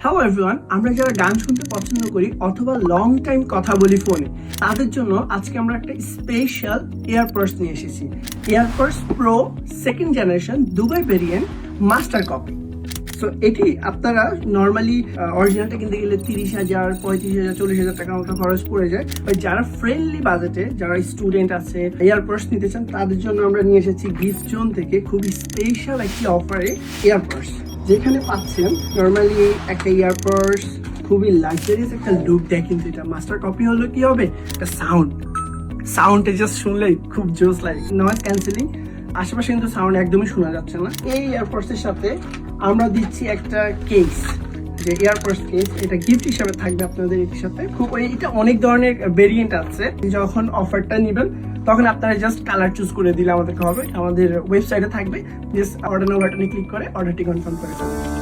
Hello everyone, আমরা যারা গান শুনতে পছন্দ করি অথবা লং টাইম কথা বলি ফোনে, তাদের জন্য আজকে আমরা একটা স্পেশাল এয়ারপডস নিয়ে এসেছি। AirPods pro second generation Dubai variant master copy. So এটি আপনারা নর্মালি অরিজিনালটা কিনতে গেলে 30,000, 35,000, 40,000 টাকার মতো খরচ পড়ে যায়। যারা ফ্রেন্ডলি বাজেটে, যারা স্টুডেন্ট আছে, এয়ারপডস নিতে চান, তাদের জন্য আমরা নিয়ে এসেছি গিফট জোন থেকে খুবই স্পেশাল একটি অফারে এয়ারপডস, যেখানে পাচ্ছেন নর্মালি একটা এয়ারপডস খুবই লাক্সারিয়াস একটা লুক দেয়। কিন্তু এটা মাস্টার কপি হলো কি হবে, একটা সাউন্ডে জাস্ট শুনলেই খুব জোস লাগে। নয়েজ ক্যান্সেলিং, আশেপাশে কিন্তু সাউন্ড একদমই শোনা যাচ্ছে না। এই এয়ারপডসের সাথে আমরা দিচ্ছি একটা কেস, যে এয়ারপডস কেস, এটা গিফট হিসাবে থাকবে আপনাদের। এটির সাথে এটা অনেক ধরনের ভেরিয়েন্ট আছে। যখন অফারটা নেবেন তখন আপনারা জাস্ট কালার চুজ করে দিলে আমাদেরকে হবে, আমাদের ওয়েবসাইটে থাকবে। জাস্ট অর্ডার নাও বাটনে ক্লিক করে অর্ডারটি কনফার্ম করে ফেলবেন।